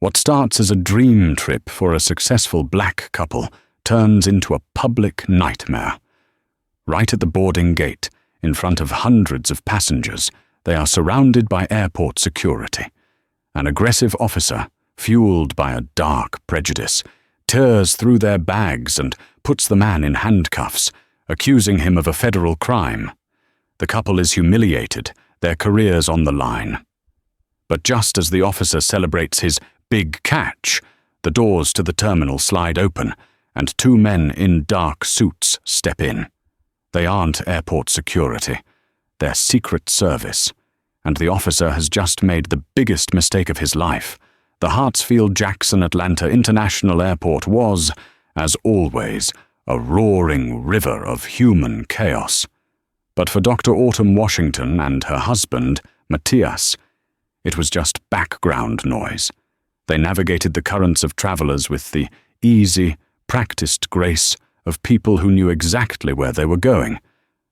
What starts as a dream trip for a successful black couple turns into a public nightmare. Right at the boarding gate, in front of hundreds of passengers, they are surrounded by airport security. An aggressive officer, fueled by a dark prejudice, tears through their bags and puts the man in handcuffs, accusing him of a federal crime. The couple is humiliated, their careers on the line. But just as the officer celebrates his big catch, the doors to the terminal slide open, and two men in dark suits step in. They aren't airport security, they're Secret Service, and the officer has just made the biggest mistake of his life. The Hartsfield-Jackson Atlanta International Airport was, as always, a roaring river of human chaos. But for Dr. Autumn Washington and her husband, Matias, it was just background noise. They navigated the currents of travelers with the easy, practiced grace of people who knew exactly where they were going,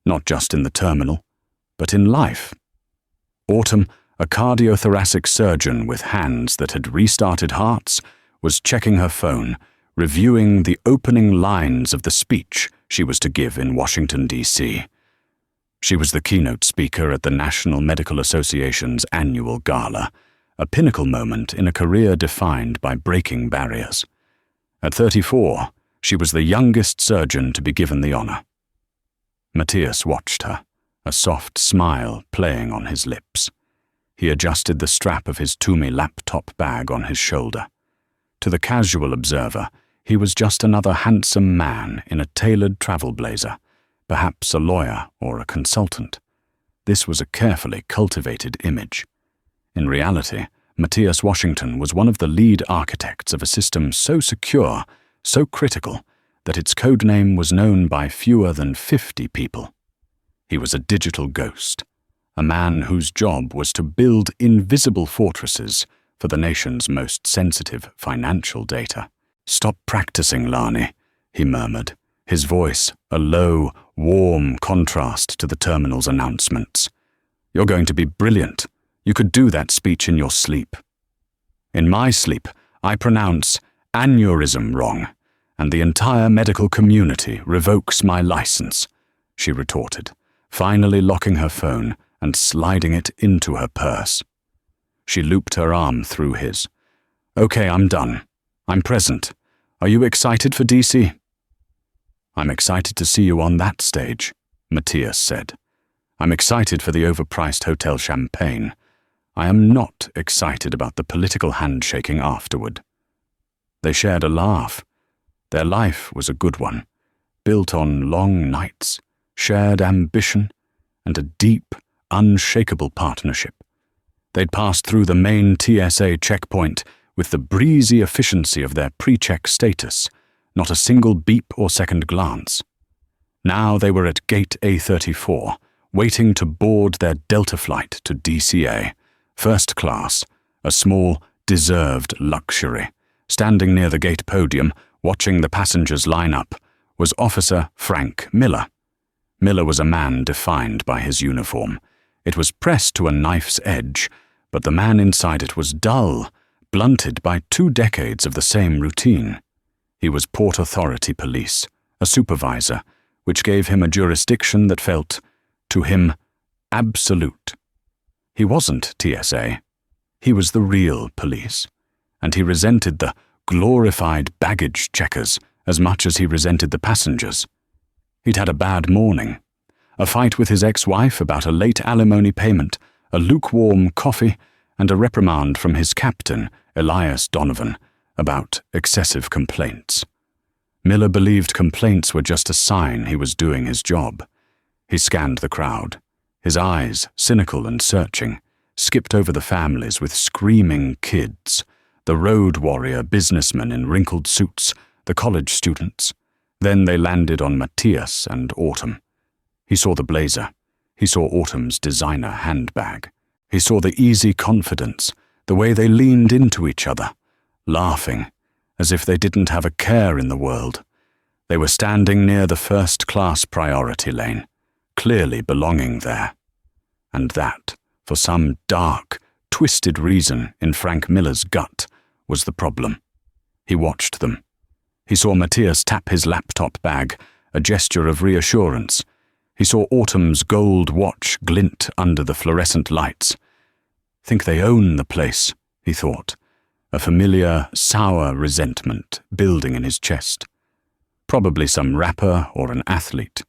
not just in the terminal, but in life. Autumn, a cardiothoracic surgeon with hands that had restarted hearts, was checking her phone, reviewing the opening lines of the speech she was to give in Washington, D.C. She was the keynote speaker at the National Medical Association's annual gala, a pinnacle moment in a career defined by breaking barriers. At 34, she was the youngest surgeon to be given the honor. Matias watched her, a soft smile playing on his lips. He adjusted the strap of his Toomey laptop bag on his shoulder. To the casual observer, he was just another handsome man in a tailored travel blazer, perhaps a lawyer or a consultant. This was a carefully cultivated image. In reality, Matias Washington was one of the lead architects of a system so secure, so critical, that its codename was known by fewer than 50 people. He was a digital ghost, a man whose job was to build invisible fortresses for the nation's most sensitive financial data. "Stop practicing, Lani," he murmured, his voice a low, warm contrast to the terminal's announcements. "You're going to be brilliant. You could do that speech in your sleep." "In my sleep, I pronounce aneurysm wrong, and the entire medical community revokes my license," she retorted, finally locking her phone and sliding it into her purse. She looped her arm through his. "Okay, I'm done. I'm present. Are you excited for DC?" "I'm excited to see you on that stage," Matias said. "I'm excited for the overpriced hotel champagne. I am not excited about the political handshaking afterward." They shared a laugh. Their life was a good one, built on long nights, shared ambition, and a deep, unshakable partnership. They'd passed through the main TSA checkpoint with the breezy efficiency of their pre-check status, not a single beep or second glance. Now they were at Gate A34, waiting to board their Delta flight to DCA, first class, a small, deserved luxury. Standing near the gate podium, watching the passengers line up, was Officer Frank Miller. Miller was a man defined by his uniform. It was pressed to a knife's edge, but the man inside it was dull, blunted by 2 decades of the same routine. He was Port Authority Police, a supervisor, which gave him a jurisdiction that felt, to him, absolute. He wasn't TSA. He was the real police, and he resented the glorified baggage checkers as much as he resented the passengers. He'd had a bad morning. A fight with his ex-wife about a late alimony payment, a lukewarm coffee, and a reprimand from his captain, Elias Donovan, about excessive complaints. Miller believed complaints were just a sign he was doing his job. He scanned the crowd, his eyes, cynical and searching, skipped over the families with screaming kids, the road warrior businessmen in wrinkled suits, the college students. Then they landed on Matias and Autumn. He saw the blazer. He saw Autumn's designer handbag. He saw the easy confidence, the way they leaned into each other, laughing, as if they didn't have a care in the world. They were standing near the first-class priority lane, clearly belonging there. And that, for some dark, twisted reason in Frank Miller's gut, was the problem. He watched them. He saw Matias tap his laptop bag, a gesture of reassurance. He saw Autumn's gold watch glint under the fluorescent lights. Think they own the place, he thought, a familiar, sour resentment building in his chest. Probably some rapper or an athlete.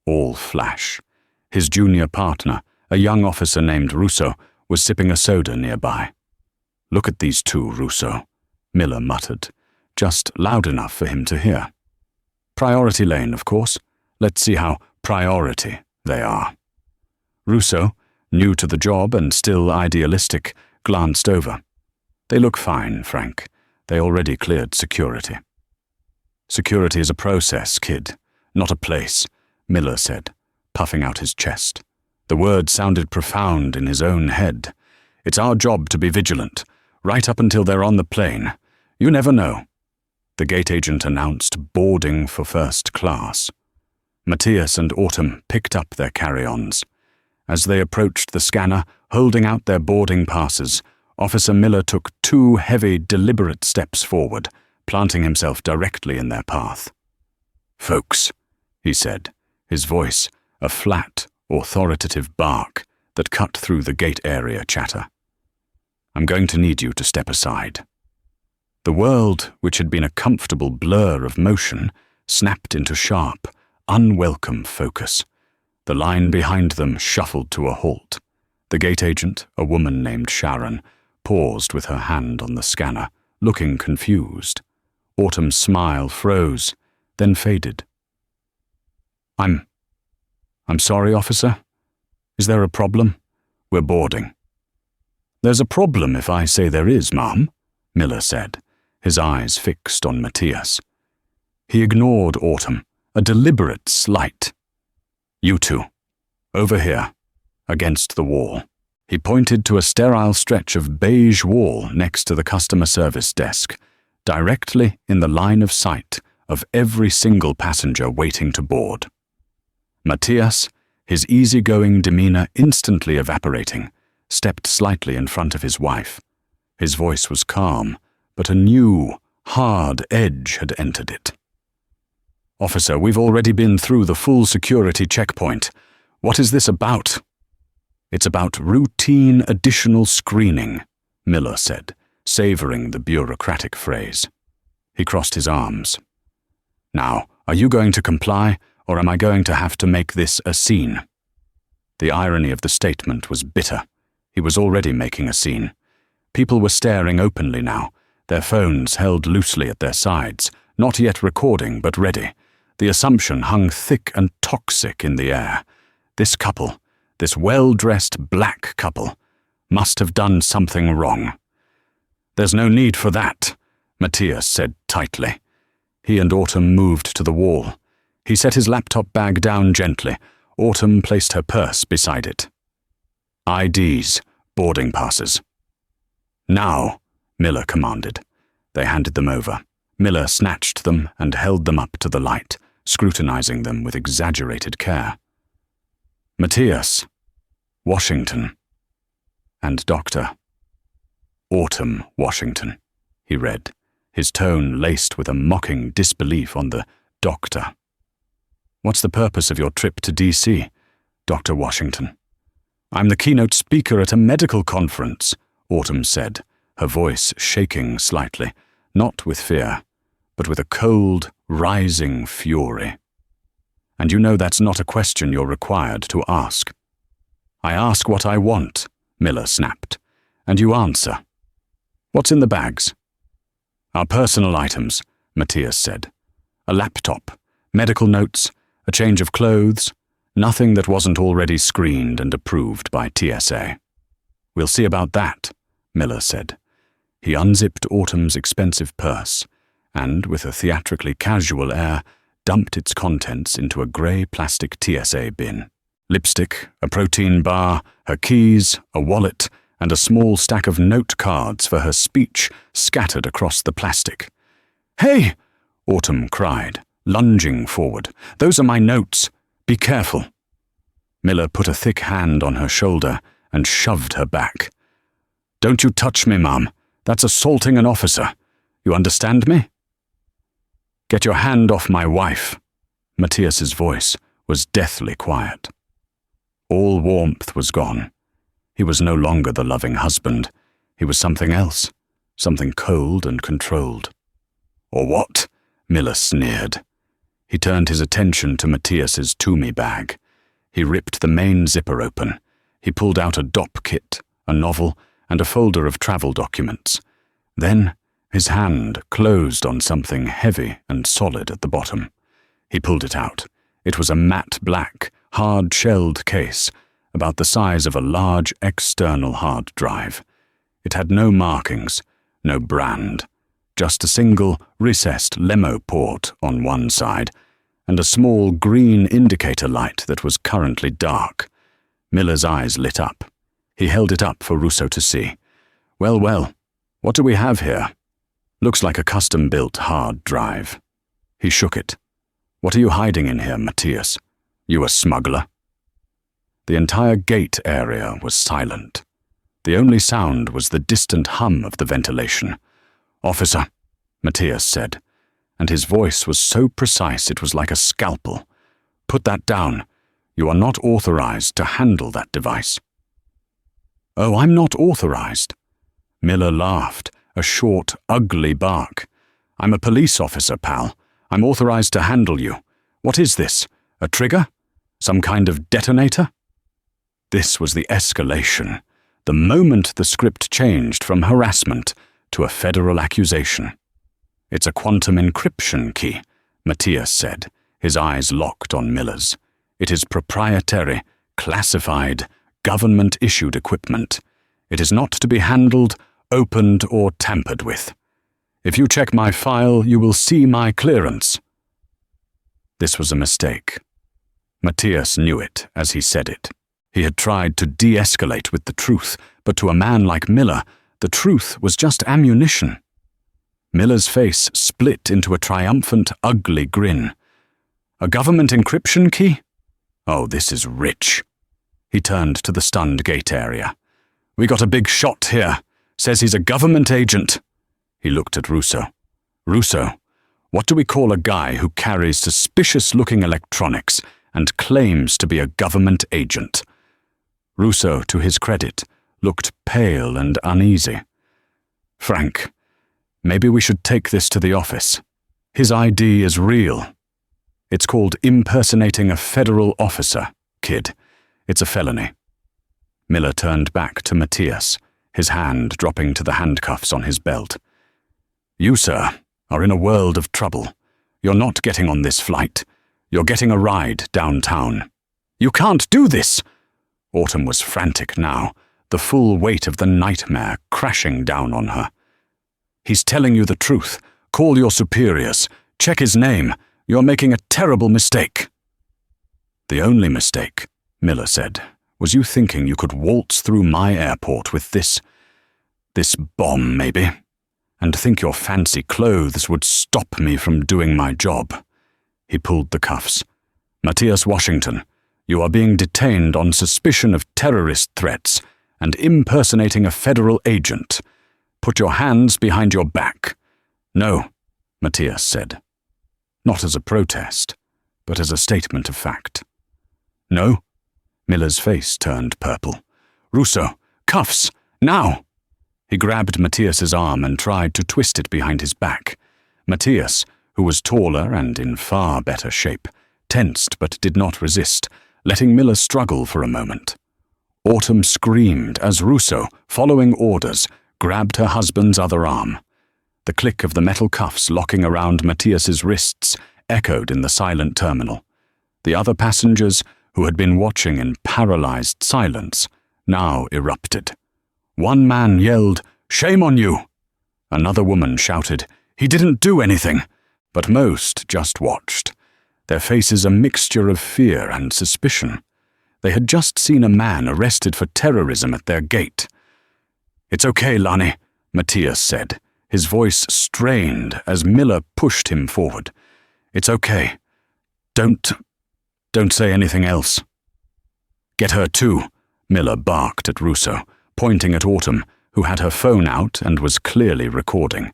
All flash. His junior partner, a young officer named Russo, was sipping a soda nearby. Look at these two, Russo, Miller muttered, just loud enough for him to hear. Priority lane, of course. Let's see how priority they are. Russo, new to the job and still idealistic, glanced over. They look fine, Frank. They already cleared security. Security is a process, kid, not a place, Miller said, puffing out his chest. The word sounded profound in his own head. It's our job to be vigilant, right up until they're on the plane. You never know. The gate agent announced boarding for first class. Matias and Autumn picked up their carry-ons. As they approached the scanner, holding out their boarding passes, Officer Miller took 2 heavy, deliberate steps forward, planting himself directly in their path. "Folks," he said, his voice a flat, authoritative bark that cut through the gate area chatter. "I'm going to need you to step aside." The world, which had been a comfortable blur of motion, snapped into sharp, unwelcome focus. The line behind them shuffled to a halt. The gate agent, a woman named Sharon, paused with her hand on the scanner, looking confused. Autumn's smile froze, then faded. I'm sorry, officer. Is there a problem? We're boarding." "There's a problem if I say there is, ma'am," Miller said, his eyes fixed on Matias. He ignored Autumn, a deliberate slight. "You two, over here, against the wall." He pointed to a sterile stretch of beige wall next to the customer service desk, directly in the line of sight of every single passenger waiting to board. Matias, his easygoing demeanor instantly evaporating, stepped slightly in front of his wife. His voice was calm, but a new, hard edge had entered it. "Officer, we've already been through the full security checkpoint. What is this about?" "It's about routine additional screening," Miller said, savoring the bureaucratic phrase. He crossed his arms. "Now, are you going to comply, or am I going to have to make this a scene?" The irony of the statement was bitter. He was already making a scene. People were staring openly now, their phones held loosely at their sides, not yet recording but ready. The assumption hung thick and toxic in the air. This couple, this well-dressed black couple, must have done something wrong. "There's no need for that," Matias said tightly. He and Autumn moved to the wall. He set his laptop bag down gently. Autumn placed her purse beside it. "IDs, boarding passes." "Now," Miller commanded. They handed them over. Miller snatched them and held them up to the light, scrutinizing them with exaggerated care. "Matias Washington and Dr. Autumn Washington," he read, his tone laced with a mocking disbelief on the doctor. "What's the purpose of your trip to D.C., Dr. Washington?" "I'm the keynote speaker at a medical conference," Autumn said, her voice shaking slightly, not with fear, but with a cold, rising fury. "And you know that's not a question you're required to ask." "I ask what I want," Miller snapped, "and you answer. What's in the bags?" "Our personal items," Matias said. "A laptop, medical notes, a change of clothes, nothing that wasn't already screened and approved by TSA. "We'll see about that," Miller said. He unzipped Autumn's expensive purse and, with a theatrically casual air, dumped its contents into a grey plastic TSA bin. Lipstick, a protein bar, her keys, a wallet, and a small stack of note cards for her speech scattered across the plastic. "Hey!" Autumn cried, lunging forward. "Those are my notes. Be careful." Miller put a thick hand on her shoulder and shoved her back. "Don't you touch me, Mum," That's assaulting an officer. You understand me?" "Get your hand off my wife." Matias's voice was deathly quiet. All warmth was gone. He was no longer the loving husband. He was something else, something cold and controlled. "Or what?" Miller sneered. He turned his attention to Matias's Toomey bag. He ripped the main zipper open. He pulled out a DOP kit, a novel, and a folder of travel documents. Then his hand closed on something heavy and solid at the bottom. He pulled it out. It was a matte black, hard-shelled case, about the size of a large external hard drive. It had no markings, no brand, just a single recessed lemo port on one side, and a small green indicator light that was currently dark. Miller's eyes lit up. He held it up for Russo to see. "Well, well, what do we have here? Looks like a custom-built hard drive." He shook it. "What are you hiding in here, Matias? You a smuggler?" The entire gate area was silent. The only sound was the distant hum of the ventilation. "Officer," Matias said, and his voice was so precise it was like a scalpel. "Put that down. You are not authorized to handle that device." "Oh, I'm not authorized." Miller laughed, a short, ugly bark. "I'm a police officer, pal. I'm authorized to handle you. What is this? A trigger? Some kind of detonator?" This was the escalation, the moment the script changed from harassment to a federal accusation. "It's a quantum encryption key," Matias said, his eyes locked on Miller's. "It is proprietary, classified, government-issued equipment. It is not to be handled, opened, or tampered with. If you check my file, you will see my clearance." This was a mistake. Matias knew it as he said it. He had tried to de-escalate with the truth, but to a man like Miller, the truth was just ammunition. Miller's face split into a triumphant, ugly grin. "A government encryption key? Oh, this is rich." He turned to the stunned gate area. "We got a big shot here. Says he's a government agent." He looked at Russo. "Russo, what do we call a guy who carries suspicious-looking electronics and claims to be a government agent?" Russo, to his credit, looked pale and uneasy. "Frank, maybe we should take this to the office. His ID is real. It's called impersonating a federal officer, kid. It's a felony." Miller turned back to Matias, his hand dropping to the handcuffs on his belt. "You, sir, are in a world of trouble. You're not getting on this flight. You're getting a ride downtown." "You can't do this!" Autumn was frantic now, the full weight of the nightmare crashing down on her. "He's telling you the truth. Call your superiors. Check his name. You're making a terrible mistake." "The only mistake," Miller said, "was you thinking you could waltz through my airport with this bomb, maybe, and think your fancy clothes would stop me from doing my job." He pulled the cuffs. "Matias Washington, you are being detained on suspicion of terrorist threats and impersonating a federal agent. Put your hands behind your back." "No," Matias said. Not as a protest, but as a statement of fact. "No?" Miller's face turned purple. "Russo, cuffs, now!" He grabbed Matias's arm and tried to twist it behind his back. Matias, who was taller and in far better shape, tensed but did not resist, letting Miller struggle for a moment. Autumn screamed as Russo, following orders, grabbed her husband's other arm. The click of the metal cuffs locking around Matias's wrists echoed in the silent terminal. The other passengers, who had been watching in paralyzed silence, now erupted. One man yelled, "Shame on you!" Another woman shouted, "He didn't do anything!" But most just watched, their faces a mixture of fear and suspicion. They had just seen a man arrested for terrorism at their gate. "It's okay, Lani," Matias said, his voice strained as Miller pushed him forward. "It's okay. Don't say anything else." "Get her too," Miller barked at Russo, pointing at Autumn, who had her phone out and was clearly recording.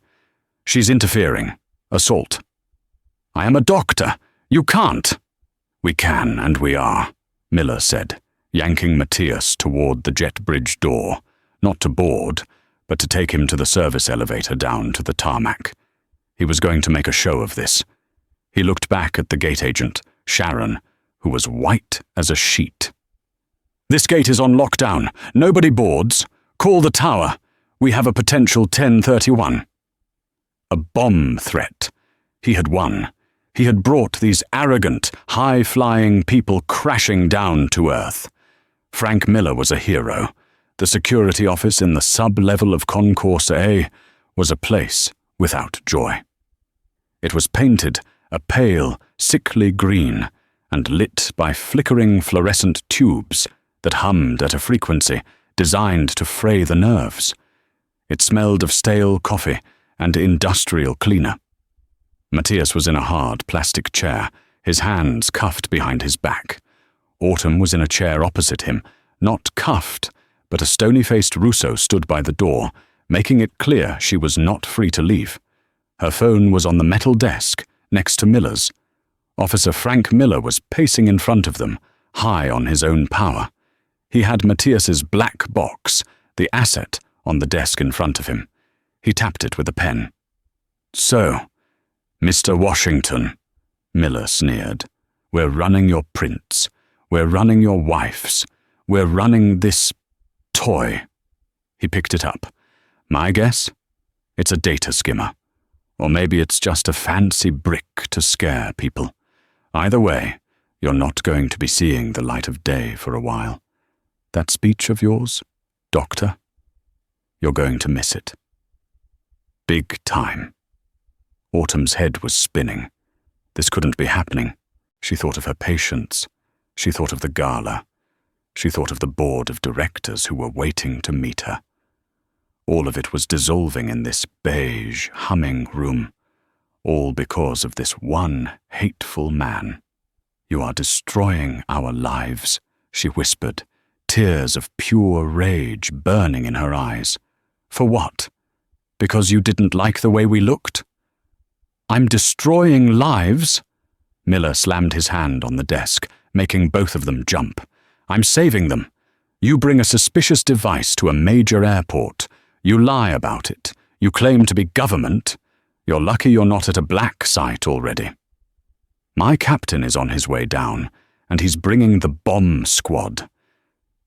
"She's interfering. Assault." "I am a doctor. You can't." "We can, and we are," Miller said, yanking Matias toward the jet bridge door, not to board, but to take him to the service elevator down to the tarmac. He was going to make a show of this. He looked back at the gate agent, Sharon, who was white as a sheet. "This gate is on lockdown. Nobody boards. Call the tower. We have a potential 1031. A bomb threat. He had won. He had brought these arrogant, high-flying people crashing down to Earth. Frank Miller was a hero. The security office in the sub-level of Concourse A was a place without joy. It was painted a pale, sickly green and lit by flickering fluorescent tubes that hummed at a frequency designed to fray the nerves. It smelled of stale coffee and industrial cleaner. Matias was in a hard plastic chair, his hands cuffed behind his back. Autumn was in a chair opposite him, not cuffed, but a stony-faced Russo stood by the door, making it clear she was not free to leave. Her phone was on the metal desk, next to Miller's. Officer Frank Miller was pacing in front of them, high on his own power. He had Matias's black box, the asset, on the desk in front of him. He tapped it with a pen. "So, Mr. Washington," Miller sneered, "we're running your prints. We're running your wife's. We're running this toy." He picked it up. "My guess? It's a data skimmer. Or maybe it's just a fancy brick to scare people. Either way, you're not going to be seeing the light of day for a while. That speech of yours, Doctor, you're going to miss it. Big time." Autumn's head was spinning. This couldn't be happening. She thought of her patients. She thought of the gala. She thought of the board of directors who were waiting to meet her. All of it was dissolving in this beige, humming room, all because of this one hateful man. "You are destroying our lives," she whispered, tears of pure rage burning in her eyes. "For what? Because you didn't like the way we looked?" "I'm destroying lives?" Miller slammed his hand on the desk, making both of them jump. "I'm saving them. You bring a suspicious device to a major airport. You lie about it. You claim to be government. You're lucky you're not at a black site already. My captain is on his way down, and he's bringing the bomb squad.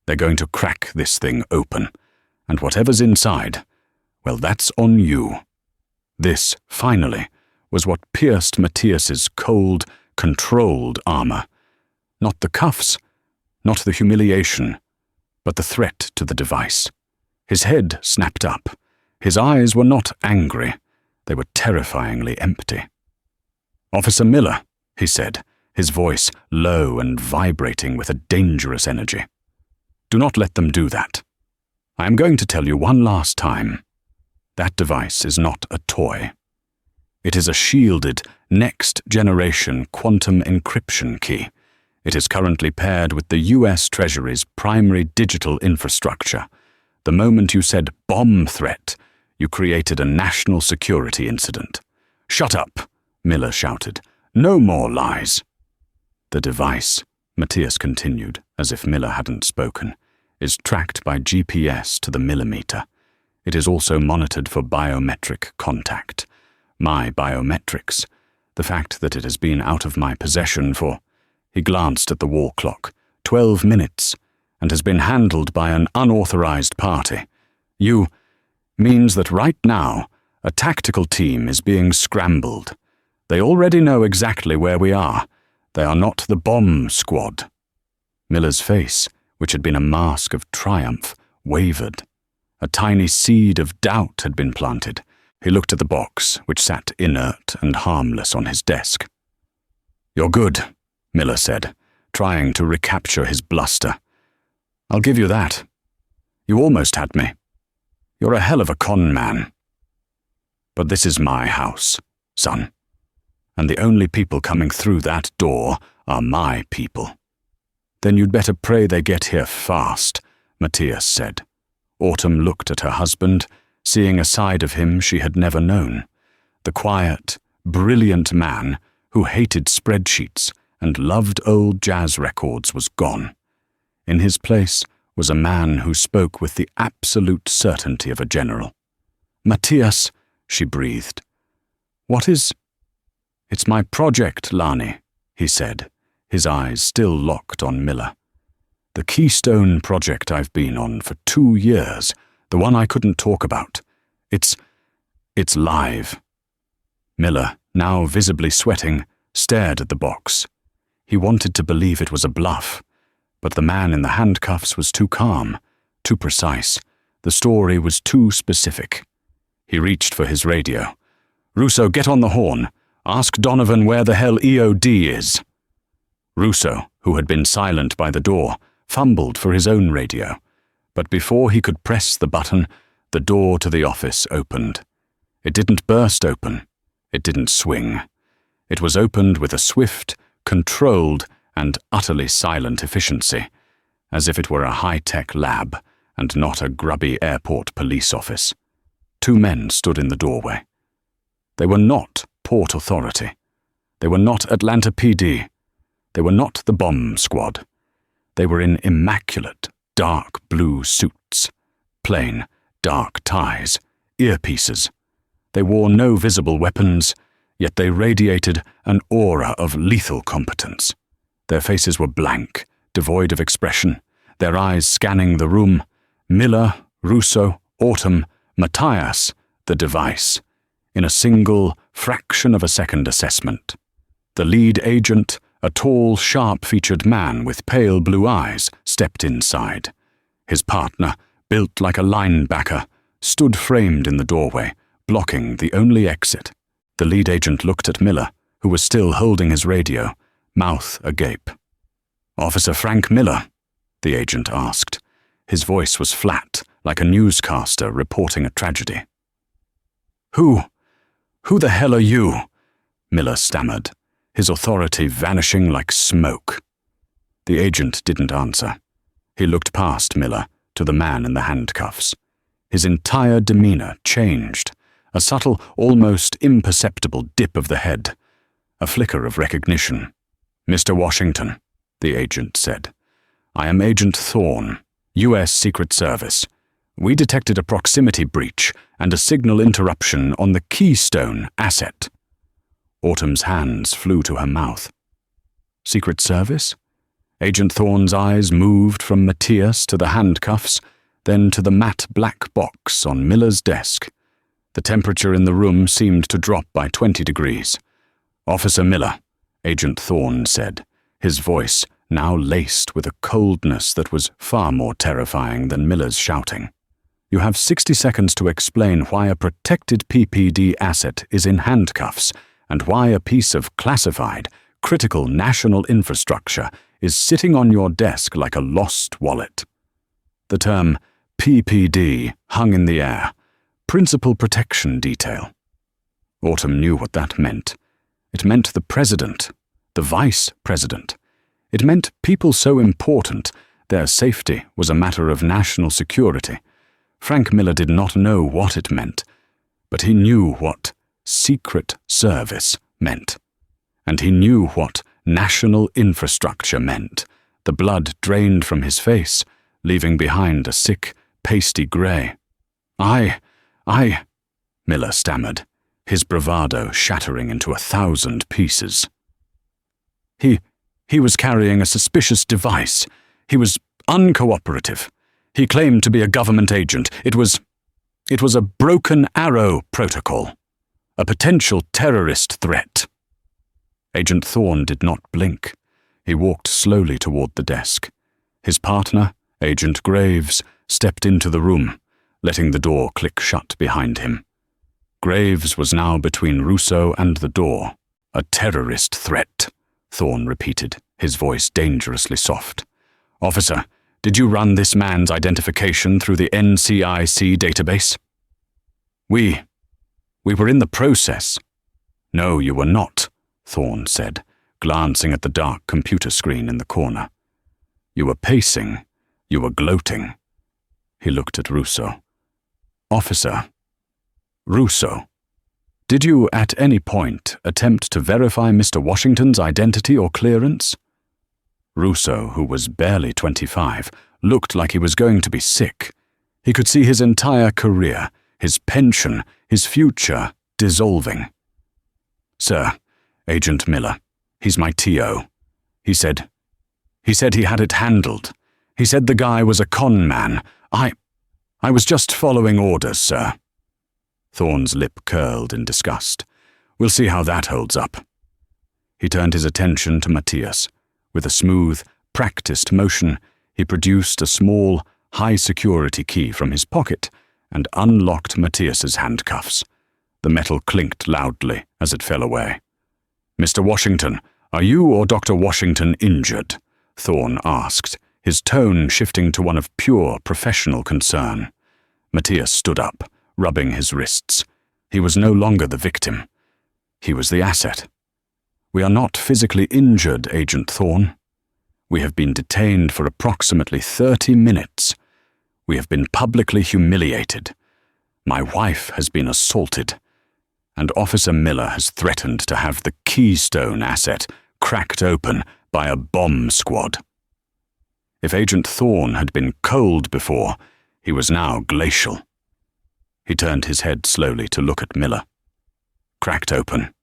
They're going to crack this thing open, and whatever's inside, well, that's on you." This, finally, was what pierced Matias's cold, controlled armor. Not the cuffs, not the humiliation, but the threat to the device. His head snapped up. His eyes were not angry. They were terrifyingly empty. "Officer Miller," he said, his voice low and vibrating with a dangerous energy. "Do not let them do that. I am going to tell you one last time. That device is not a toy. It is a shielded, next-generation quantum encryption key. It is currently paired with the U.S. Treasury's primary digital infrastructure. The moment you said bomb threat, you created a national security incident." "Shut up," Miller shouted. "No more lies." "The device," Matias continued, as if Miller hadn't spoken, "is tracked by GPS to the millimeter. It is also monitored for biometric contact. My biometrics. The fact that it has been out of my possession for..." He glanced at the wall clock. 12 minutes, and has been handled by an unauthorized party. "You..." means that right now, a tactical team is being scrambled. They already know exactly where we are. They are not the bomb squad. Miller's face, which had been a mask of triumph, wavered. A tiny seed of doubt had been planted. He looked at the box, which sat inert and harmless on his desk. "You're good," Miller said, trying to recapture his bluster. "I'll give you that. You almost had me. You're a hell of a con man. But this is my house, son. And the only people coming through that door are my people." "Then you'd better pray they get here fast," Matias said. Autumn looked at her husband, seeing a side of him she had never known. The quiet, brilliant man who hated spreadsheets and loved old jazz records was gone. In his place was a man who spoke with the absolute certainty of a general. "Matias," she breathed. "What is—" "It's my project, Lani," he said, his eyes still locked on Miller. "The Keystone project I've been on for 2 years, the one I couldn't talk about. It's live." Miller, now visibly sweating, stared at the box. He wanted to believe it was a bluff, but the man in the handcuffs was too calm, too precise. The story was too specific. He reached for his radio. "Russo, get on the horn. Ask Donovan where the hell EOD is." Russo, who had been silent by the door, fumbled for his own radio, but before he could press the button, the door to the office opened. It didn't burst open. It didn't swing. It was opened with a swift, controlled, and utterly silent efficiency, as if it were a high-tech lab and not a grubby airport police office. 2 men stood in the doorway. They were not Port Authority. They were not Atlanta PD. They were not the bomb squad. They were in immaculate, dark blue suits, plain, dark ties, earpieces. They wore no visible weapons, yet they radiated an aura of lethal competence. Their faces were blank, devoid of expression, their eyes scanning the room. Miller, Russo, Autumn, Matias, the device, in a single fraction of a second assessment. The lead agent, a tall, sharp-featured man with pale blue eyes, stepped inside. His partner, built like a linebacker, stood framed in the doorway, blocking the only exit. The lead agent looked at Miller, who was still holding his radio, mouth agape. "Officer Frank Miller?" the agent asked. His voice was flat, like a newscaster reporting a tragedy. Who the hell are you?" Miller stammered, his authority vanishing like smoke. The agent didn't answer. He looked past Miller to the man in the handcuffs. His entire demeanor changed, a subtle, almost imperceptible dip of the head, a flicker of recognition. "Mr. Washington," the agent said, "I am Agent Thorne, U.S. Secret Service. We detected a proximity breach and a signal interruption on the Keystone asset." Autumn's hands flew to her mouth. "Secret Service?" Agent Thorne's eyes moved from Matias to the handcuffs, then to the matte black box on Miller's desk. The temperature in the room seemed to drop by 20 degrees. "Officer Miller," Agent Thorne said, his voice now laced with a coldness that was far more terrifying than Miller's shouting. "You have 60 seconds to explain why a protected PPD asset is in handcuffs and why a piece of classified, critical national infrastructure is sitting on your desk like a lost wallet." The term PPD hung in the air, Principal Protection Detail. Autumn knew what that meant. It meant the president, the vice president. It meant people so important, their safety was a matter of national security. Frank Miller did not know what it meant, but he knew what Secret Service meant. And he knew what national infrastructure meant. The blood drained from his face, leaving behind a sick, pasty grey. I, Miller stammered, his bravado shattering into 1,000 pieces. He was carrying a suspicious device. He was uncooperative. He claimed to be a government agent. It was a broken arrow protocol, a potential terrorist threat. Agent Thorne did not blink. He walked slowly toward the desk. His partner, Agent Graves, stepped into the room, letting the door click shut behind him. Graves was now between Russo and the door. "A terrorist threat," Thorne repeated, his voice dangerously soft. "Officer, did you run this man's identification through the NCIC database?" We were in the process." "No, you were not," Thorne said, glancing at the dark computer screen in the corner. "You were pacing. You were gloating." He looked at Russo. "Officer, Russo, did you at any point attempt to verify Mr. Washington's identity or clearance?" Russo, who was barely 25, looked like he was going to be sick. He could see his entire career, his pension, his future dissolving. "Sir, Agent Miller, he's my TO. He said he had it handled. He said the guy was a con man. I was just following orders, sir." Thorne's lip curled in disgust. "We'll see how that holds up." He turned his attention to Matias. With a smooth, practiced motion, he produced a small, high-security key from his pocket and unlocked Matias's handcuffs. The metal clinked loudly as it fell away. "Mr. Washington, are you or Dr. Washington injured?" Thorne asked, his tone shifting to one of pure professional concern. Matias stood up, rubbing his wrists. He was no longer the victim. He was the asset. "We are not physically injured, Agent Thorne. We have been detained for approximately 30 minutes. We have been publicly humiliated. My wife has been assaulted. And Officer Miller has threatened to have the keystone asset cracked open by a bomb squad." If Agent Thorne had been cold before, he was now glacial. He turned his head slowly to look at Miller. "Cracked open."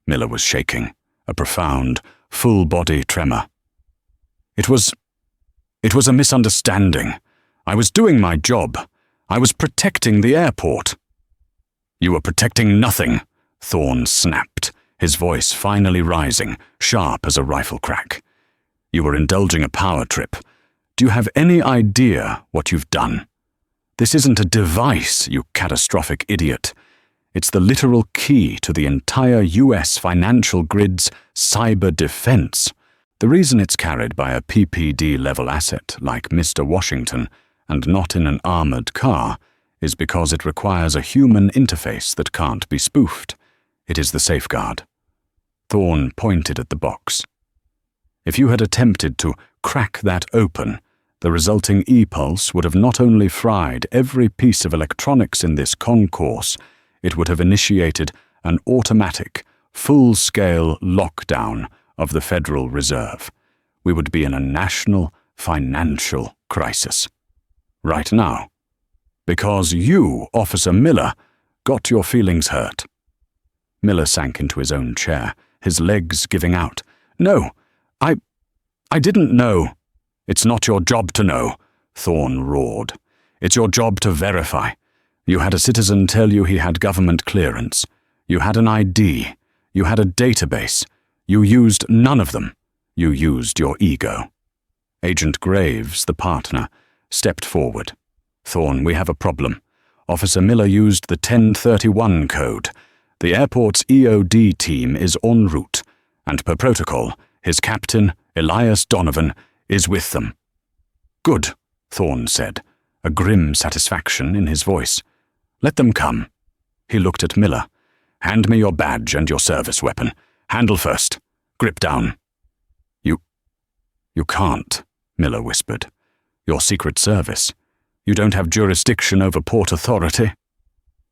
Miller was shaking, a profound, full-body tremor. It was a misunderstanding. I was doing my job. I was protecting the airport." "You were protecting nothing," Thorne snapped, his voice finally rising, sharp as a rifle crack. "You were indulging a power trip. Do you have any idea what you've done? This isn't a device, you catastrophic idiot. It's the literal key to the entire US financial grid's cyber defense. The reason it's carried by a PPD-level asset like Mr. Washington and not in an armored car is because it requires a human interface that can't be spoofed. It is the safeguard." Thorne pointed at the box. "If you had attempted to crack that open, the resulting e-pulse would have not only fried every piece of electronics in this concourse, it would have initiated an automatic, full-scale lockdown of the Federal Reserve. We would be in a national financial crisis. Right now. Because you, Officer Miller, got your feelings hurt." Miller sank into his own chair, his legs giving out. "No, I didn't know." "It's not your job to know," Thorne roared. "It's your job to verify. You had a citizen tell you he had government clearance. You had an ID. You had a database. You used none of them. You used your ego." Agent Graves, the partner, stepped forward. "Thorne, we have a problem. Officer Miller used the 1031 code. The airport's EOD team is en route, and per protocol, his captain, Elias Donovan, is with them." "Good," Thorne said, a grim satisfaction in his voice. "Let them come." He looked at Miller. "Hand me your badge and your service weapon. Handle first. Grip down." You can't," Miller whispered. "Your Secret Service. You don't have jurisdiction over Port Authority."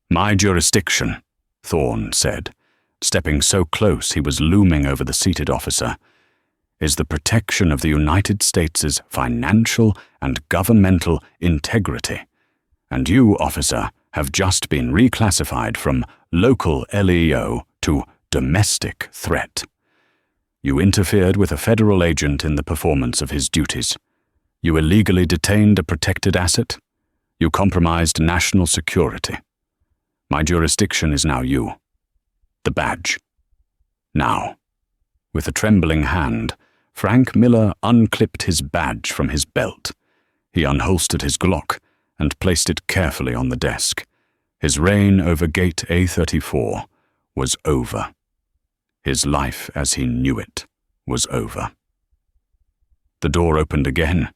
"My jurisdiction," Thorne said, stepping so close he was looming over the seated officer, "is the protection of the United States' financial and governmental integrity. And you, officer, have just been reclassified from local LEO to domestic threat. You interfered with a federal agent in the performance of his duties. You illegally detained a protected asset. You compromised national security. My jurisdiction is now you. The badge. Now." With a trembling hand, Frank Miller unclipped his badge from his belt. He unholstered his Glock and placed it carefully on the desk. His reign over Gate A34 was over. His life as he knew it was over. The door opened again,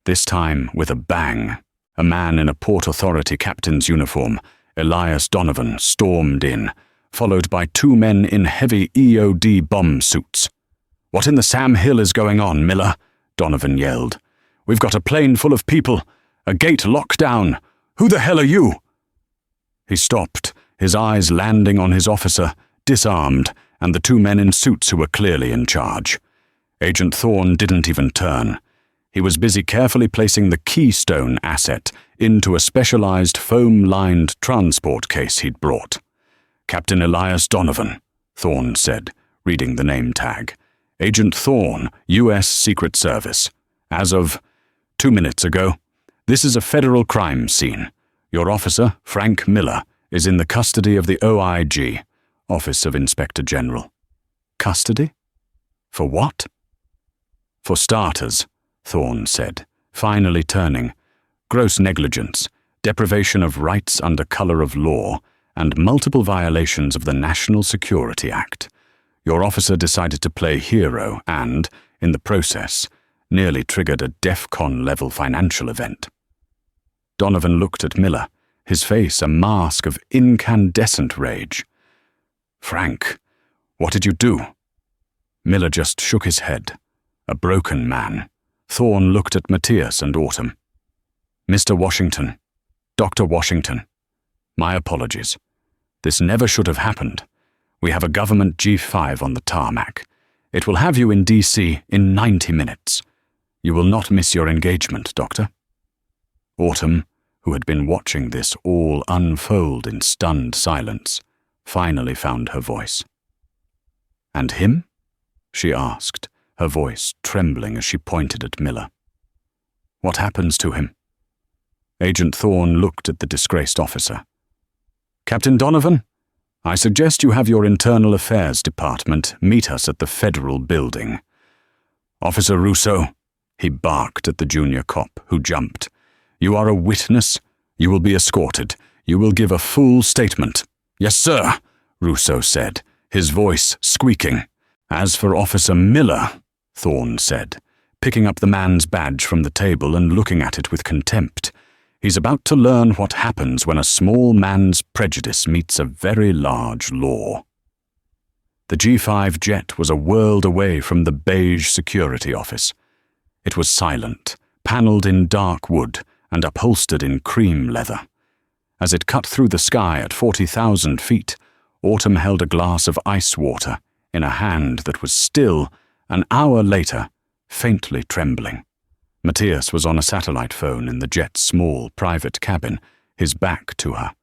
this time with a bang. A man in a Port Authority captain's uniform, Elias Donovan, stormed in, followed by two men in heavy EOD bomb suits. "What in the Sam Hill is going on, Miller?" Donovan yelled. "We've got a plane full of people. A gate locked down! Who the hell are you?" He stopped, his eyes landing on his officer, disarmed, and the two men in suits who were clearly in charge. Agent Thorne didn't even turn. He was busy carefully placing the Keystone asset into a specialized foam-lined transport case he'd brought. "Captain Elias Donovan," Thorne said, reading the name tag. "Agent Thorne, U.S. Secret Service. As of 2 minutes ago. This is a federal crime scene. Your officer, Frank Miller, is in the custody of the OIG, Office of Inspector General." "Custody? For what?" "For starters," Thorne said, finally turning. "Gross negligence, deprivation of rights under color of law, and multiple violations of the National Security Act. Your officer decided to play hero and, in the process, nearly triggered a DEFCON-level financial event." Donovan looked at Miller, his face a mask of incandescent rage. "Frank, what did you do?" Miller just shook his head. A broken man. Thorne looked at Matias and Autumn. "Mr. Washington, Dr. Washington, my apologies. This never should have happened. We have a government G5 on the tarmac. It will have you in D.C. in 90 minutes. You will not miss your engagement, Doctor." Autumn, who had been watching this all unfold in stunned silence, finally found her voice. "And him?" she asked, her voice trembling as she pointed at Miller. "What happens to him?" Agent Thorne looked at the disgraced officer. "Captain Donovan, I suggest you have your Internal Affairs Department meet us at the Federal Building." "Officer Russo," he barked at the junior cop, who jumped. "You are a witness. You will be escorted. You will give a full statement." "Yes, sir," Russo said, his voice squeaking. "As for Officer Miller," Thorne said, picking up the man's badge from the table and looking at it with contempt, "he's about to learn what happens when a small man's prejudice meets a very large law." The G5 jet was a world away from the beige security office. It was silent, paneled in dark wood, and upholstered in cream leather. As it cut through the sky at 40,000 feet, Autumn held a glass of ice water in a hand that was still, an hour later, faintly trembling. Matias was on a satellite phone in the jet's small private cabin, his back to her.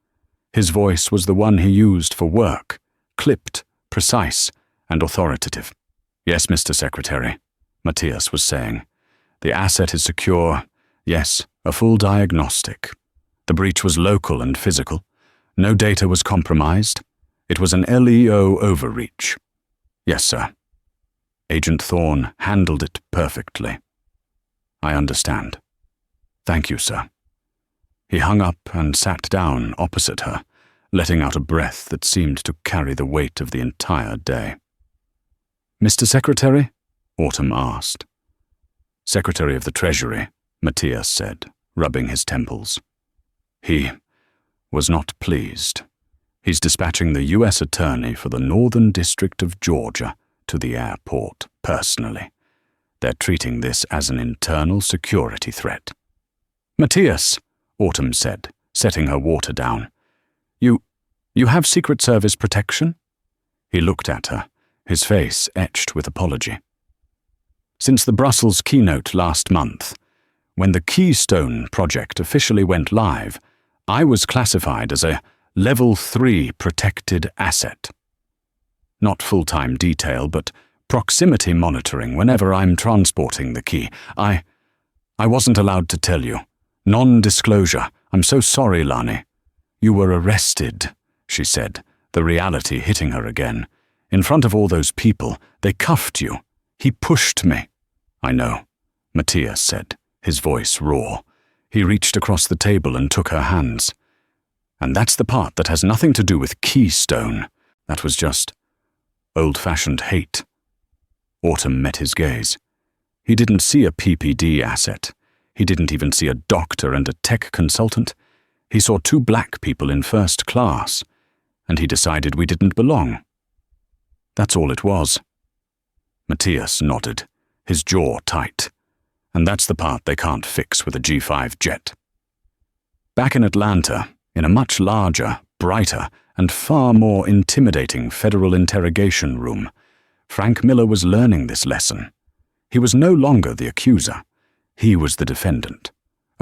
His voice was the one he used for work, clipped, precise, and authoritative. "Yes, Mr. Secretary," Matias was saying. "The asset is secure. Yes, a full diagnostic. The breach was local and physical. No data was compromised. It was an LEO overreach." "Yes, sir." Agent Thorne handled it perfectly. "I understand. Thank you, sir." He hung up and sat down opposite her, letting out a breath that seemed to carry the weight of the entire day. "Mr. Secretary?" Autumn asked. "Secretary of the Treasury," Matias said, rubbing his temples. "He was not pleased. He's dispatching the U.S. Attorney for the Northern District of Georgia to the airport personally. They're treating this as an internal security threat." "Matias," Autumn said, setting her water down. You have Secret Service protection?" He looked at her, his face etched with apology. "Since the Brussels keynote last month, when the Keystone project officially went live, I was classified as a Level 3 protected asset. Not full-time detail, but proximity monitoring whenever I'm transporting the key. I wasn't allowed to tell you. Non-disclosure. I'm so sorry, Lani." "You were arrested," she said, the reality hitting her again. "In front of all those people, they cuffed you. He pushed me." "I know," Matias said, his voice raw. He reached across the table and took her hands. "And that's the part that has nothing to do with Keystone. That was just old-fashioned hate." Autumn met his gaze. He didn't see a PPD asset. He didn't even see a doctor and a tech consultant. He saw two black people in first class, and he decided we didn't belong. That's all it was. Matias nodded, his jaw tight. "And that's the part they can't fix with a G5 jet." Back in Atlanta, in a much larger, brighter, and far more intimidating federal interrogation room, Frank Miller was learning this lesson. He was no longer the accuser. He was the defendant.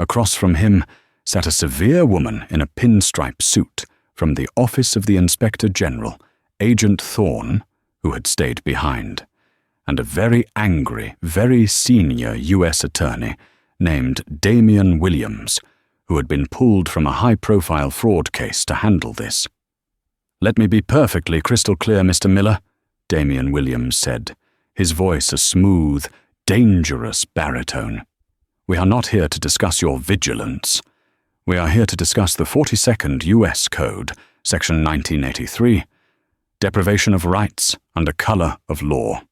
Across from him sat a severe woman in a pinstripe suit from the Office of the Inspector General, Agent Thorne, who had stayed behind, and a very angry, very senior U.S. attorney named Damian Williams, who had been pulled from a high-profile fraud case to handle this. "Let me be perfectly crystal clear, Mr. Miller," Damian Williams said, his voice a smooth, dangerous baritone. "We are not here to discuss your vigilance. We are here to discuss the 42nd U.S. Code, Section 1983, deprivation of rights under color of law.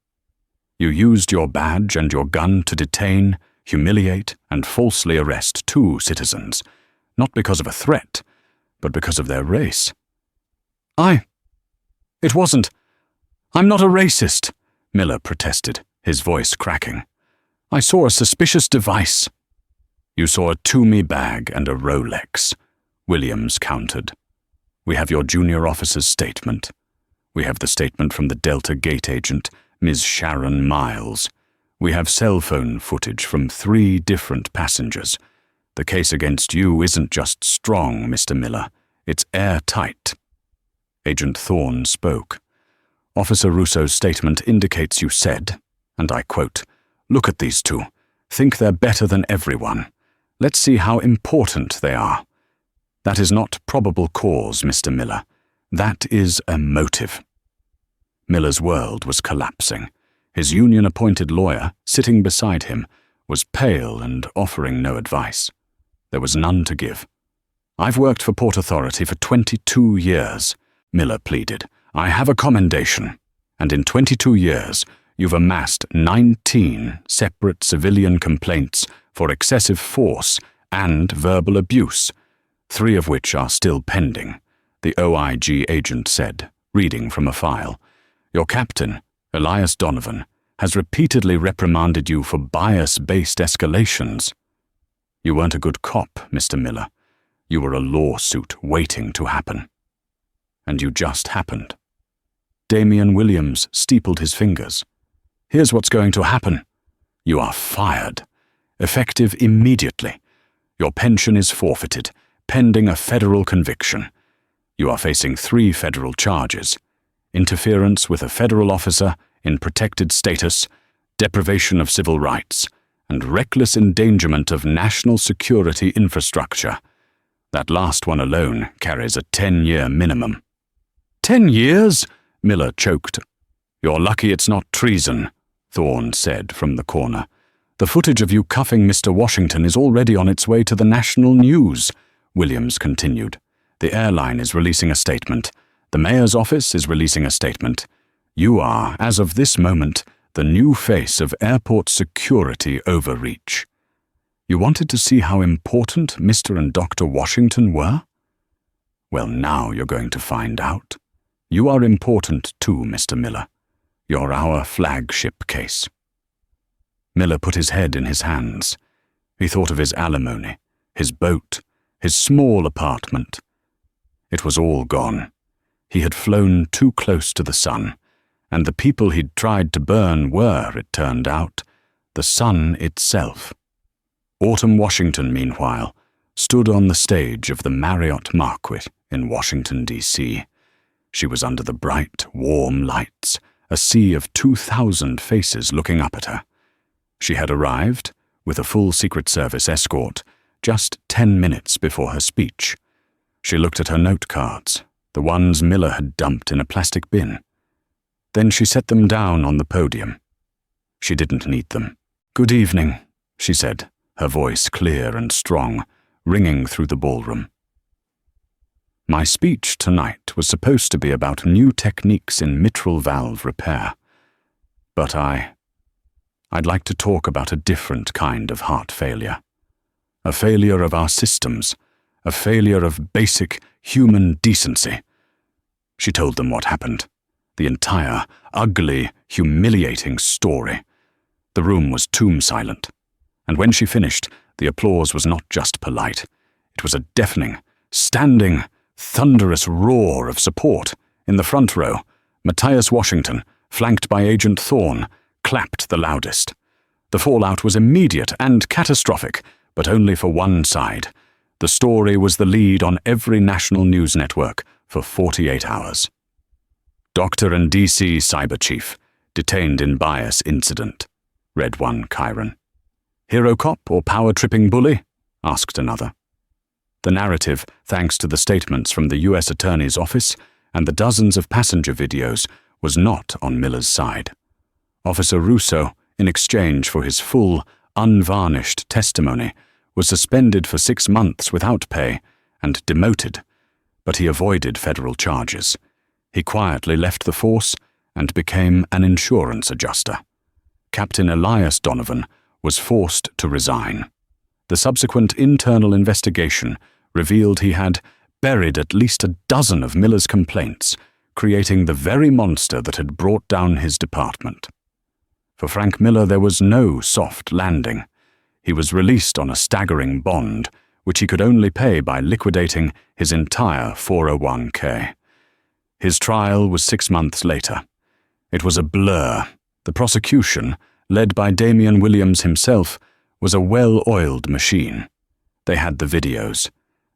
You used your badge and your gun to detain, humiliate, and falsely arrest 2 citizens, not because of a threat, but because of their race." It wasn't. I'm not a racist," Miller protested, his voice cracking. "I saw a suspicious device." "You saw a Toomey bag and a Rolex," Williams countered. "We have your junior officer's statement. We have the statement from the Delta Gate agent, Ms. Sharon Miles. We have cell phone footage from 3 different passengers. The case against you isn't just strong, Mr. Miller. It's airtight." Agent Thorne spoke. "Officer Russo's statement indicates you said, and I quote, 'Look at these 2. Think they're better than everyone. Let's see how important they are.' That is not probable cause, Mr. Miller. That is a motive." Miller's world was collapsing. His union-appointed lawyer, sitting beside him, was pale and offering no advice. There was none to give. "I've worked for Port Authority for 22 years, Miller pleaded. "I have a commendation, and in 22 years, you've amassed 19 separate civilian complaints for excessive force and verbal abuse, 3 of which are still pending," the OIG agent said, reading from a file. "Your captain, Elias Donovan, has repeatedly reprimanded you for bias-based escalations. You weren't a good cop, Mr. Miller. You were a lawsuit waiting to happen. And you just happened." Damian Williams steepled his fingers. "Here's what's going to happen. You are fired. Effective immediately. Your pension is forfeited, pending a federal conviction. You are facing 3 federal charges: interference with a federal officer in protected status, deprivation of civil rights, and reckless endangerment of national security infrastructure. That last one alone carries a 10-year minimum." "10 years?" Miller choked. "You're lucky it's not treason," Thorne said from the corner. "The footage of you cuffing Mr. Washington is already on its way to the national news," Williams continued. "The airline is releasing a statement. The mayor's office is releasing a statement. You are, as of this moment, the new face of airport security overreach. You wanted to see how important Mr. and Dr. Washington were? Well, now you're going to find out. You are important too, Mr. Miller. You're our flagship case." Miller put his head in his hands. He thought of his alimony, his boat, his small apartment. It was all gone. He had flown too close to the sun, and the people he'd tried to burn were, it turned out, the sun itself. Autumn Washington, meanwhile, stood on the stage of the Marriott Marquis in Washington, D.C. She was under the bright, warm lights, a sea of 2,000 faces looking up at her. She had arrived, with a full Secret Service escort, just 10 minutes before her speech. She looked at her note cards, the ones Miller had dumped in a plastic bin. Then she set them down on the podium. She didn't need them. "Good evening," she said, her voice clear and strong, ringing through the ballroom. "My speech tonight was supposed to be about new techniques in mitral valve repair. But I'd like to talk about a different kind of heart failure. A failure of our systems, a failure of basic human decency." She told them what happened, the entire, ugly, humiliating story. The room was tomb silent, and when she finished, the applause was not just polite, It was a deafening, standing, thunderous roar of support. In the front row, Matias Washington, flanked by Agent Thorne, clapped the loudest. The fallout was immediate and catastrophic, but only for one side. The story was the lead on every national news network for 48 hours. Doctor and DC Cyber Chief, detained in bias incident, read one Chiron. Hero cop or power-tripping bully? Asked another. The narrative, thanks to the statements from the U.S. Attorney's Office and the dozens of passenger videos, was not on Miller's side. Officer Russo, in exchange for his full, unvarnished testimony, was suspended for 6 months without pay and demoted, but he avoided federal charges. He quietly left the force and became an insurance adjuster. Captain Elias Donovan was forced to resign. The subsequent internal investigation revealed he had buried at least a dozen of Miller's complaints, creating the very monster that had brought down his department. For Frank Miller, there was no soft landing. He was released on a staggering bond, which he could only pay by liquidating his entire 401k. His trial was 6 months later. It was a blur. The prosecution, led by Damian Williams himself, was a well-oiled machine. They had the videos.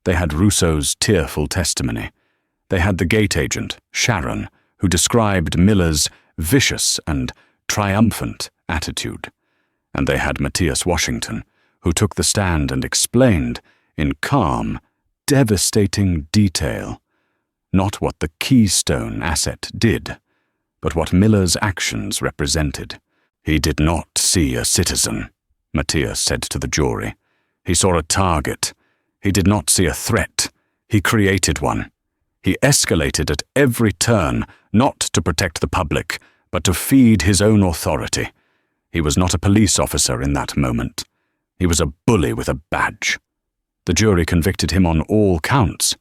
They had Russo's tearful testimony. They had the gate agent, Sharon, who described Miller's vicious and triumphant attitude. And they had Matias Washington, who took the stand and explained, in calm, devastating detail, not what the Keystone asset did, but what Miller's actions represented. He did not see a citizen, Matias said to the jury. He saw a target. He did not see a threat. He created one. He escalated at every turn, not to protect the public, but to feed his own authority. He was not a police officer in that moment. He was a bully with a badge. The jury convicted him on all counts.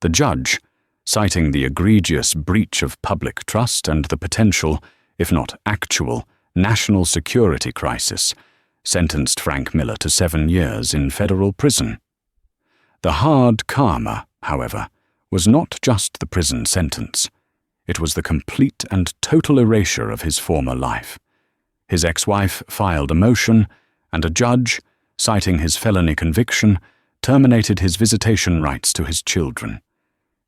The judge, citing the egregious breach of public trust and the potential, if not actual, national security crisis, sentenced Frank Miller to 7 years in federal prison. The hard karma, however, was not just the prison sentence. It was the complete and total erasure of his former life. His ex-wife filed a motion, and a judge, citing his felony conviction, terminated his visitation rights to his children.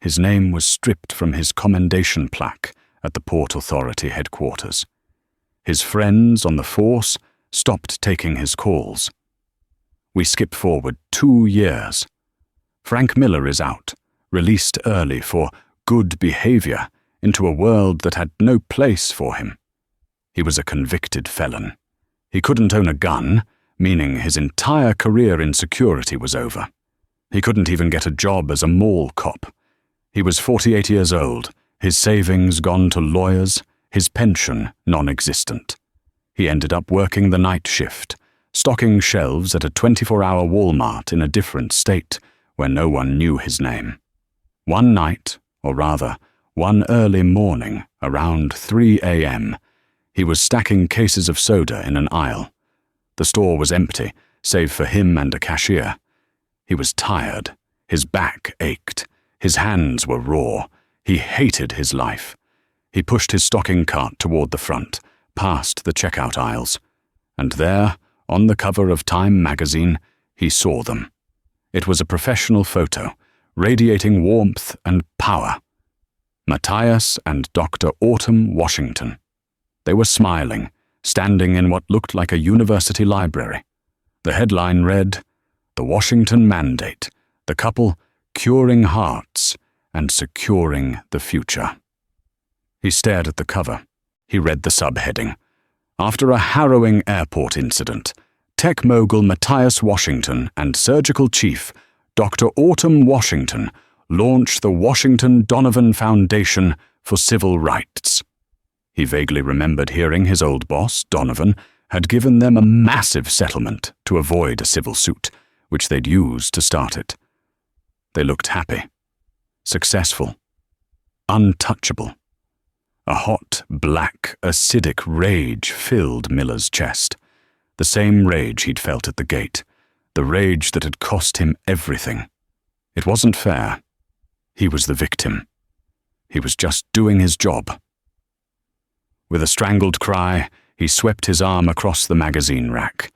His name was stripped from his commendation plaque at the Port Authority headquarters. His friends on the force stopped taking his calls. We skip forward 2 years. Frank Miller is out, released early for good behavior into a world that had no place for him. He was a convicted felon. He couldn't own a gun, meaning his entire career in security was over. He couldn't even get a job as a mall cop. He was 48 years old, his savings gone to lawyers, his pension non-existent. He ended up working the night shift, stocking shelves at a 24-hour Walmart in a different state where no one knew his name. One night, or rather, one early morning, around 3 a.m., he was stacking cases of soda in an aisle. The store was empty, save for him and a cashier. He was tired. His back ached. His hands were raw. He hated his life. He pushed his stocking cart toward the front, past the checkout aisles. And there, on the cover of Time magazine, he saw them. It was a professional photo, radiating warmth and power. Matias and Dr. Autumn Washington. They were smiling, standing in what looked like a university library. The headline read, "The Washington Mandate, the couple curing hearts and securing the future." He stared at the cover. He read the subheading. After a harrowing airport incident, tech mogul Matias Washington and surgical chief Dr. Autumn Washington launched the Washington Donovan Foundation for Civil Rights. He vaguely remembered hearing his old boss, Donovan, had given them a massive settlement to avoid a civil suit, which they'd use to start it. They looked happy, successful, untouchable. A hot, black, acidic rage filled Miller's chest. The same rage he'd felt at the gate, the rage that had cost him everything. It wasn't fair. He was the victim. He was just doing his job. With a strangled cry, he swept his arm across the magazine rack.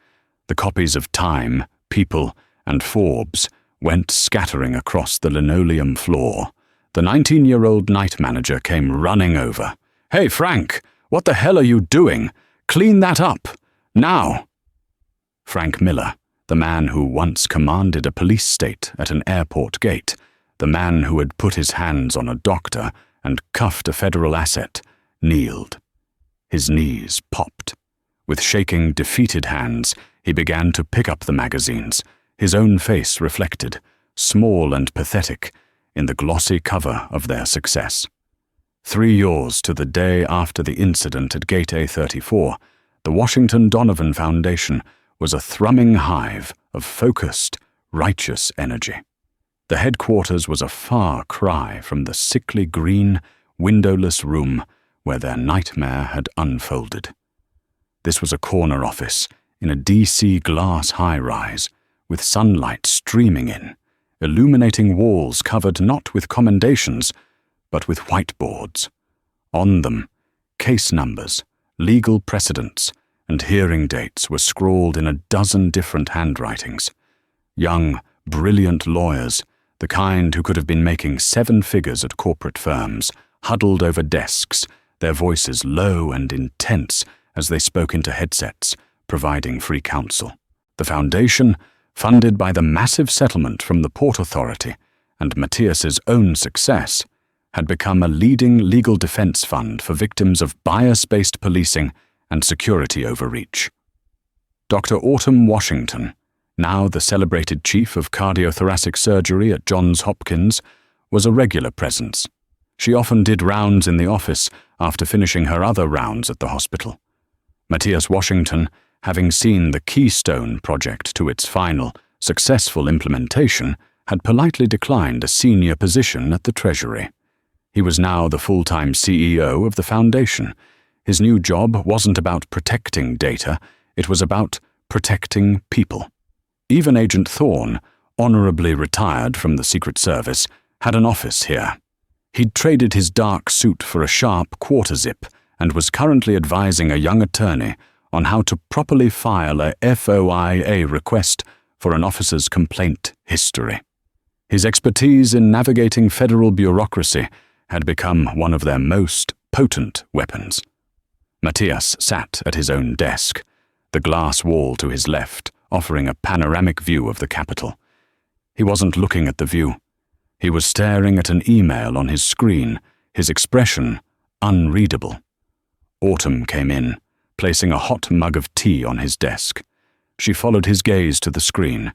The copies of Time, People, and Forbes went scattering across the linoleum floor. The 19-year-old night manager came running over. "Hey, Frank, what the hell are you doing? Clean that up! Now!" Frank Miller, the man who once commanded a police state at an airport gate, the man who had put his hands on a doctor and cuffed a federal asset, kneeled. His knees popped. With shaking, defeated hands, he began to pick up the magazines, his own face reflected, small and pathetic, in the glossy cover of their success. 3 years to the day after the incident at Gate A34, the Washington Donovan Foundation was a thrumming hive of focused, righteous energy. The headquarters was a far cry from the sickly green, windowless room where their nightmare had unfolded. This was a corner office in a DC glass high-rise, with sunlight streaming in, illuminating walls covered not with commendations, but with whiteboards. On them, case numbers, legal precedents, and hearing dates were scrawled in a dozen different handwritings. Young, brilliant lawyers, the kind who could have been making 7 figures at corporate firms, huddled over desks, their voices low and intense as they spoke into headsets, providing free counsel. The foundation, funded by the massive settlement from the Port Authority and Matias's own success, had become a leading legal defense fund for victims of bias-based policing and security overreach. Dr. Autumn Washington, now the celebrated chief of cardiothoracic surgery at Johns Hopkins, was a regular presence. She often did rounds in the office after finishing her other rounds at the hospital. Matias Washington, having seen the Keystone project to its final, successful implementation, had politely declined a senior position at the Treasury. He was now the full-time CEO of the foundation. His new job wasn't about protecting data, it was about protecting people. Even Agent Thorne, honorably retired from the Secret Service, had an office here. He'd traded his dark suit for a sharp quarter-zip and was currently advising a young attorney on how to properly file a FOIA request for an officer's complaint history. His expertise in navigating federal bureaucracy had become one of their most potent weapons. Matias sat at his own desk, the glass wall to his left offering a panoramic view of the Capitol. He wasn't looking at the view. He was staring at an email on his screen, his expression unreadable. Autumn came in, placing a hot mug of tea on his desk. She followed his gaze to the screen.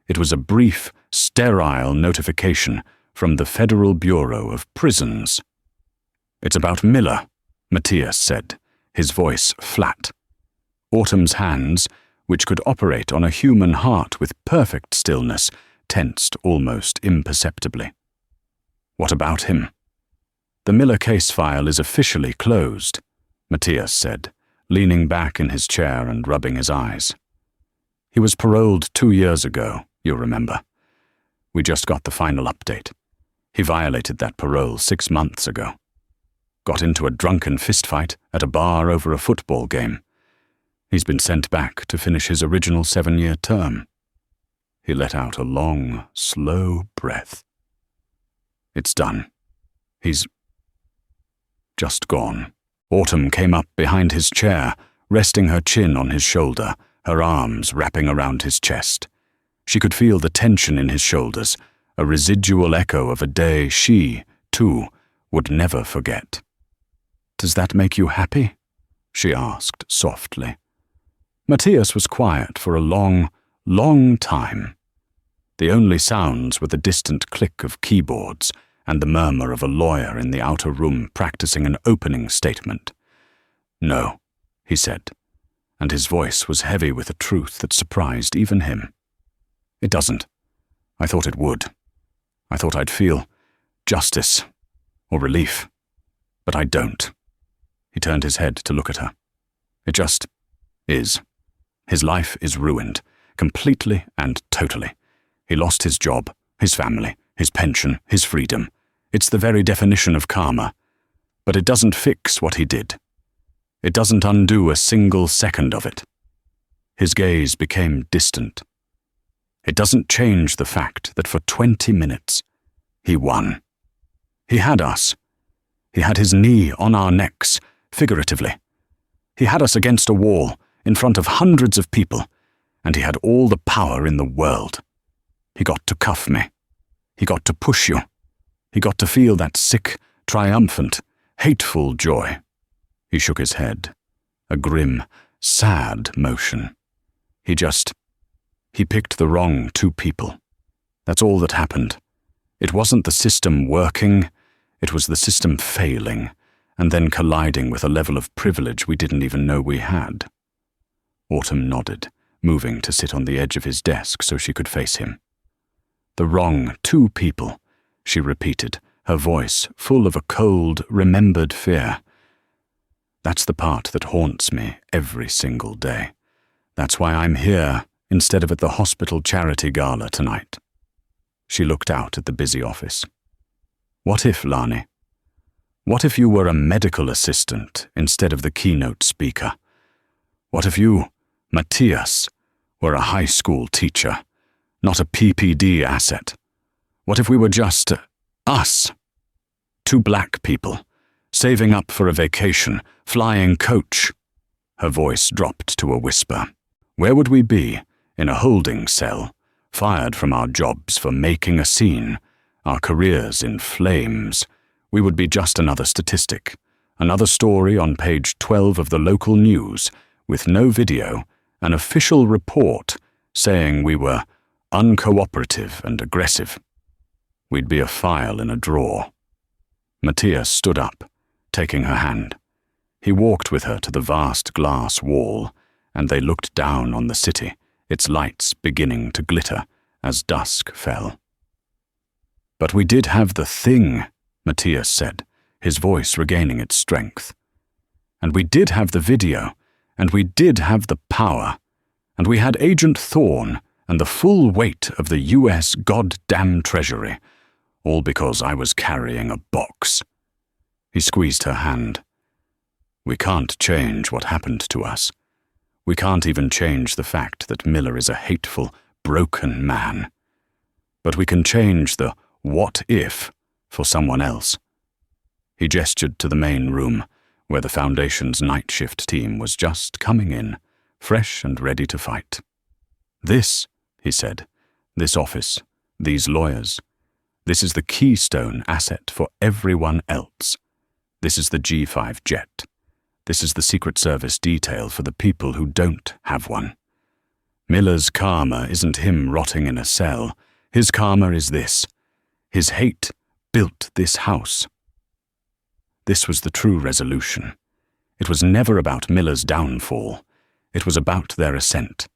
It was a brief, sterile notification from the Federal Bureau of Prisons. "It's about Miller," Matias said, his voice flat. Autumn's hands, which could operate on a human heart with perfect stillness, tensed almost imperceptibly. "What about him?" "The Miller case file is officially closed," Matias said, leaning back in his chair and rubbing his eyes. "He was paroled 2 years ago, you'll remember. We just got the final update. He violated that parole 6 months ago. Got into a drunken fistfight at a bar over a football game. He's been sent back to finish his original 7-year term." He let out a long, slow breath. "It's done. He's just gone." Autumn came up behind his chair, resting her chin on his shoulder, her arms wrapping around his chest. She could feel the tension in his shoulders, a residual echo of a day she, too, would never forget. "Does that make you happy?" she asked softly. Matias was quiet for a long, long time. The only sounds were the distant click of keyboards and the murmur of a lawyer in the outer room practicing an opening statement. "No," he said, and his voice was heavy with a truth that surprised even him. "It doesn't. I thought it would. I thought I'd feel justice or relief, but I don't." He turned his head to look at her. "It just is. His life is ruined, completely and totally. He lost his job, his family, his pension, his freedom. It's the very definition of karma. But it doesn't fix what he did. It doesn't undo a single second of it. His gaze became distant. It doesn't change the fact that for 20 minutes, he won. He had us. He had his knee on our necks, figuratively. He had us against a wall, in front of hundreds of people, and he had all the power in the world. He got to cuff me. He got to push you. He got to feel that sick, triumphant, hateful joy. He shook his head, a grim, sad motion. He picked the wrong two people. That's all that happened. It wasn't the system working, it was the system failing, and then colliding with a level of privilege we didn't even know we had. Autumn nodded, moving to sit on the edge of his desk so she could face him. The wrong two people, she repeated, her voice full of a cold, remembered fear. That's the part that haunts me every single day. That's why I'm here instead of at the hospital charity gala tonight. She looked out at the busy office. What if, Lani? What if you were a medical assistant instead of the keynote speaker? What if you, Matias, were a high school teacher, not a PPD asset? What if we were just us? Two black people, saving up for a vacation, flying coach. Her voice dropped to a whisper. Where would we be? In a holding cell, fired from our jobs for making a scene, our careers in flames. We would be just another statistic, another story on page 12 of the local news, with no video, an official report saying we were uncooperative and aggressive. We'd be a file in a drawer. Matias stood up, taking her hand. He walked with her to the vast glass wall, and they looked down on the city, its lights beginning to glitter as dusk fell. But we did have the thing, Matias said, his voice regaining its strength. And we did have the video, and we did have the power, and we had Agent Thorne and the full weight of the US goddamn Treasury, all because I was carrying a box. He squeezed her hand. We can't change what happened to us. We can't even change the fact that Miller is a hateful, broken man. But we can change the what if for someone else. He gestured to the main room, where the Foundation's night shift team was just coming in, fresh and ready to fight. This, he said, this office, these lawyers, this is the keystone asset for everyone else. This is the G5 jet. This is the Secret Service detail for the people who don't have one. Miller's karma isn't him rotting in a cell. His karma is this. His hate built this house. This was the true resolution. It was never about Miller's downfall. It was about their ascent.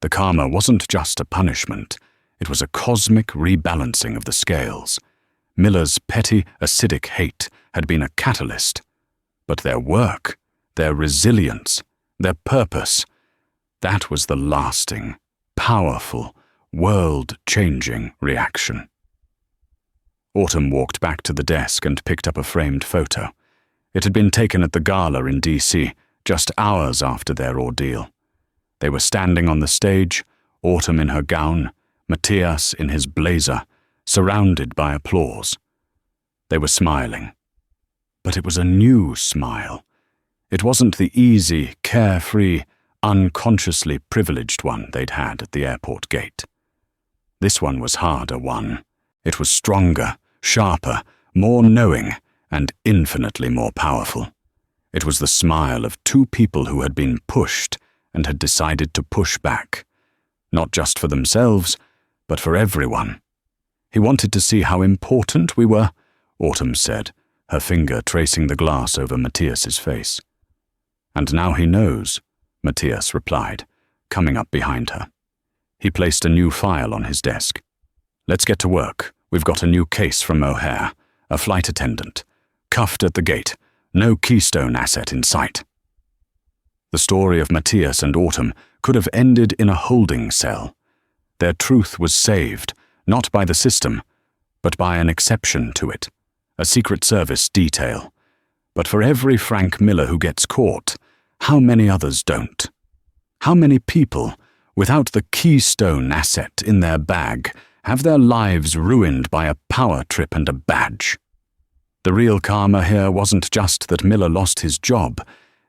The karma wasn't just a punishment. It was a cosmic rebalancing of the scales. Miller's petty, acidic hate had been a catalyst. But their work, their resilience, their purpose, that was the lasting, powerful, world-changing reaction. Autumn walked back to the desk and picked up a framed photo. It had been taken at the gala in D.C., just hours after their ordeal. They were standing on the stage, Autumn in her gown, Matias in his blazer, surrounded by applause. They were smiling. But it was a new smile. It wasn't the easy, carefree, unconsciously privileged one they'd had at the airport gate. This one was harder won. It was stronger, sharper, more knowing, and infinitely more powerful. It was the smile of two people who had been pushed and had decided to push back, not just for themselves, but for everyone. He wanted to see how important we were, Autumn said, her finger tracing the glass over Matias's face. And now he knows, Matias replied, coming up behind her. He placed a new file on his desk. Let's get to work. We've got a new case from O'Hare, a flight attendant, cuffed at the gate, no keystone asset in sight. The story of Matias and Autumn could have ended in a holding cell. Their truth was saved, not by the system, but by an exception to it, a Secret Service detail. But for every Frank Miller who gets caught, how many others don't? How many people, without the keystone asset in their bag, have their lives ruined by a power trip and a badge? The real karma here wasn't just that Miller lost his job,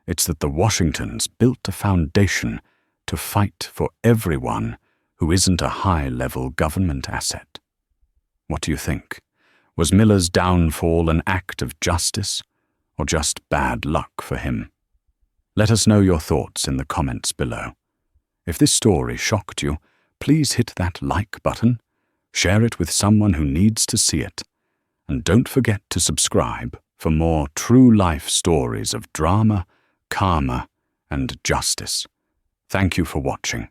it's that the Washingtons built a foundation to fight for everyone who isn't a high-level government asset. What do you think? Was Miller's downfall an act of justice, or just bad luck for him? Let us know your thoughts in the comments below. If this story shocked you, please hit that like button, share it with someone who needs to see it, and don't forget to subscribe for more true-life stories of drama, karma, and justice. Thank you for watching.